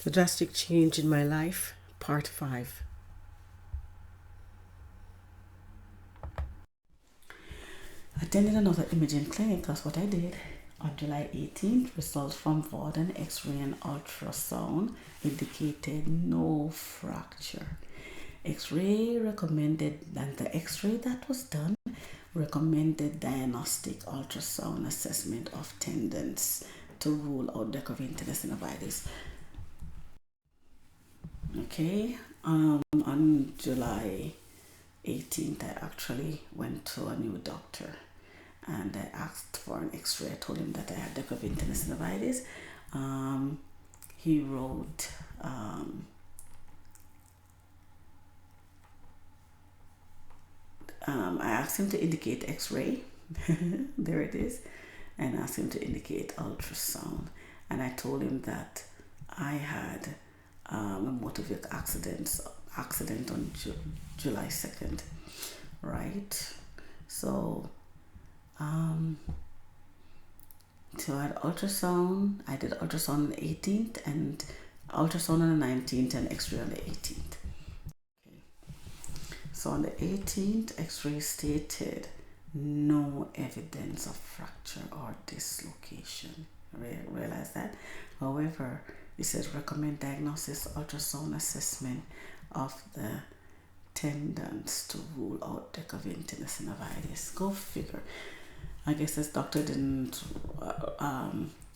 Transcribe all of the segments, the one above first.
The drastic change in my life, part 5. Attended another imaging clinic, that's what I did. On July 18th, results from VOD and X-ray and ultrasound indicated no fracture. X-ray recommended, and the X-ray that was done recommended diagnostic ultrasound assessment of tendons to rule out decorative tendinosis. Okay, on July 18th, I actually went to a new doctor and I asked for an x-ray. I told him that I had decorative tendinosis. He wrote I asked him to indicate x-ray. There it is. And asked him to indicate ultrasound. And I told him that I had a motor vehicle accident on July 2nd, right? So so I had ultrasound. I did ultrasound on the 18th and ultrasound on the 19th and x-ray on the 18th. Okay. So on the 18th, x-ray stated no evidence of fracture or dislocation. Realize that? However, it says recommend diagnosis ultrasound assessment of the tendons to rule out decorative tendinosis. Go figure. I guess this doctor didn't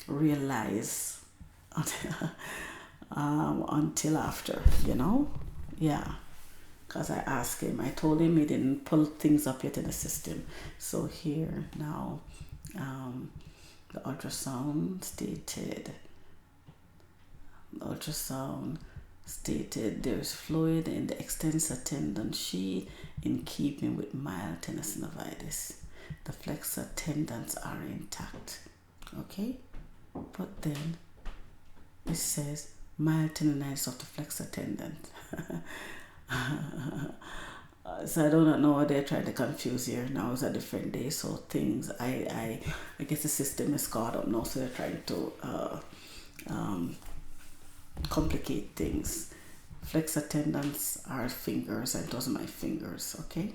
realize until after, Yeah. Because I asked him, I told him he didn't pull things up yet in the system. So here now, the ultrasound stated there's fluid in the extensor tendon sheath in keeping with mild tendinosis. The flexor tendons are intact. Okay? But then it says mild tendonitis of the flexor tendon. So I do not know what they're trying to confuse here. Now it's a different day, so things I guess the system is caught up now, so they're trying to complicate things. Flexor tendons are fingers, and those are my fingers. Okay.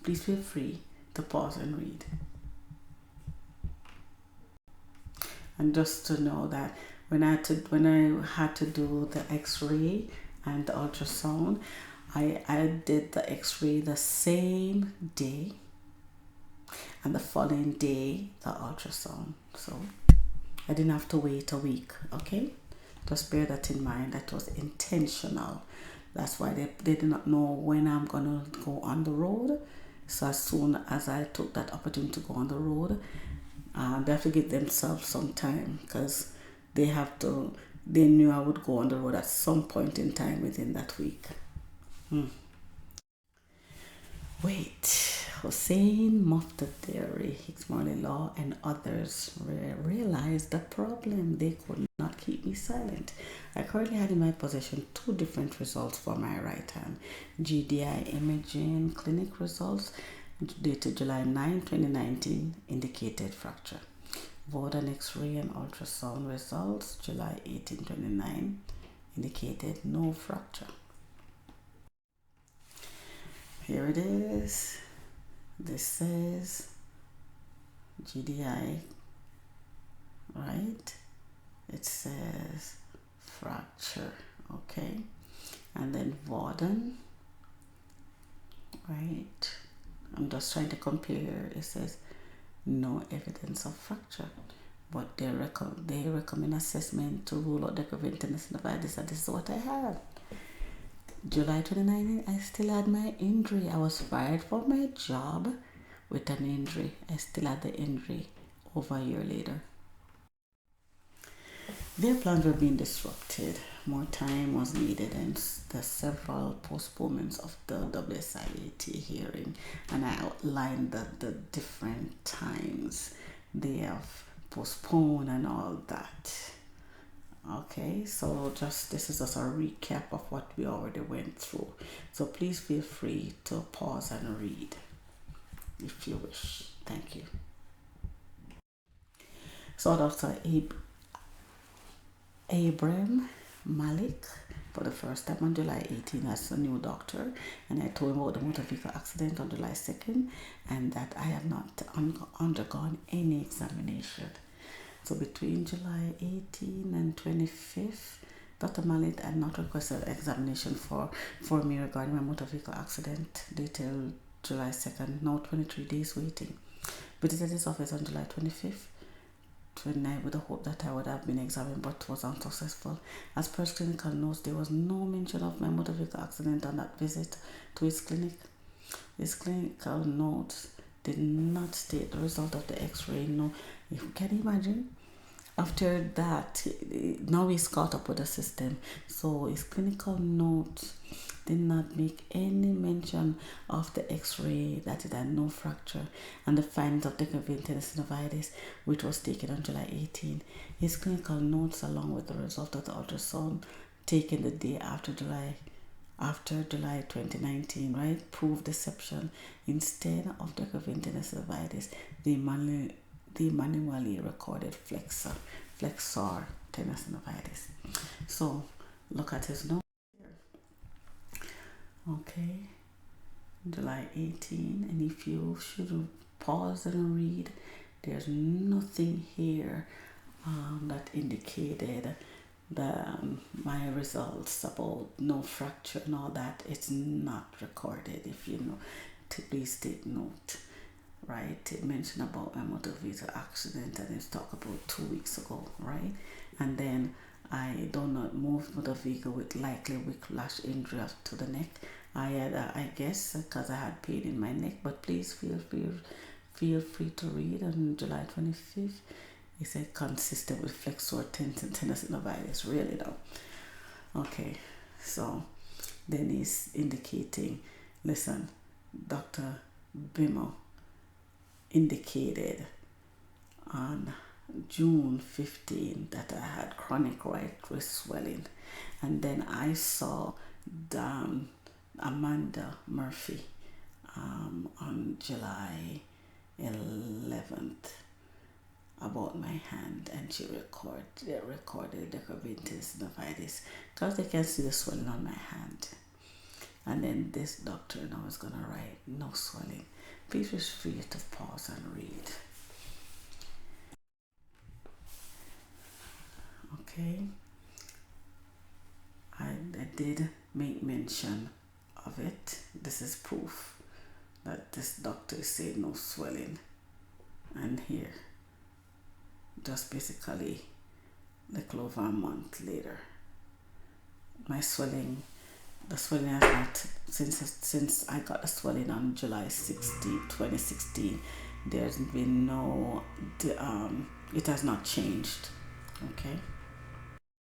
Please feel free to pause and read. And just to know that when I had to do the X-ray and the ultrasound, I did the X-ray the same day, and the following day the ultrasound. So I didn't have to wait a week. Okay, just bear that in mind. That was intentional. That's why they did not know when I'm gonna go on the road. So as soon as I took that opportunity to go on the road, they have to give themselves some time, because they knew I would go on the road at some point in time within that week. Wait, Hussein Muftaderi, Hicks Morley Law, and others realized the problem. They could not keep me silent. I currently had in my possession 2 different results for my right hand. GDI imaging clinic results dated July 9, 2019 indicated fracture. VOD and X-ray and ultrasound results July 18, 2019 indicated no fracture. Here it is. This says GDI, right? It says fracture, okay? And then Vorden, right? I'm just trying to compare. It says no evidence of fracture, but they recommend assessment to rule out decorative tendinosis, and this is what I had. July 29th, I still had my injury. I was fired from my job with an injury. I still had the injury over a year later. Their plans were being disrupted. More time was needed, and the several postponements of the WSIB hearing. And I outlined the different times they have postponed and all that. Okay, so this is just a recap of what we already went through. So please feel free to pause and read if you wish. Thank you. So Dr. Abram Malik for the first time on July 18 as a new doctor, and I told him about the motor vehicle accident on July 2nd and that I have not undergone any examination. So between July 18 and 25th, Dr. Malik had not requested an examination for me regarding my motor vehicle accident detailed July 2nd, now 23 days waiting. Visited his office on July 25th, 29 with the hope that I would have been examined, but was unsuccessful. As per his clinical notes, there was no mention of my motor vehicle accident on that visit to his clinic. His clinical notes did not state the result of the x-ray. No, can you imagine? After that, now he's caught up with the system. So his clinical notes did not make any mention of the x-ray, that it had no fracture, and the findings of degenerative tendinosynovitis, which was taken on July 18. His clinical notes, along with the result of the ultrasound taken the day after July 2019, right, proved deception. Instead of degenerative tendinosynovitis, the manually recorded flexor tendinosynovitis. So look at his notes. Okay, July 18, and if you should pause and read, there's nothing here that indicated my results about no fracture and all that. It's not recorded. If you know, please take note. Right, it mentioned about my motor vehicle accident, and it's talked about 2 weeks ago, right? And then I do not move motor vehicle with likely whiplash injury to the neck. I had, I guess, because I had pain in my neck, but please feel free to read on July 25th. It said consistent with flexor tendinosynovitis. Really though. Okay, so then he's indicating, listen, Dr. Bimmel indicated on June 15 that I had chronic right wrist swelling, and then I saw Amanda Murphy on July 11th about my hand, and she recorded the tendinosynovitis because they can see the swelling on my hand. And then this doctor now is gonna write no swelling. Please feel free to pause and read. Okay, I did make mention of it. This is proof that this doctor is saying no swelling. And here, just basically like over a month later, my swelling, the swelling has not, since I got the swelling on July 16, 2016, there's been no, it has not changed. Okay.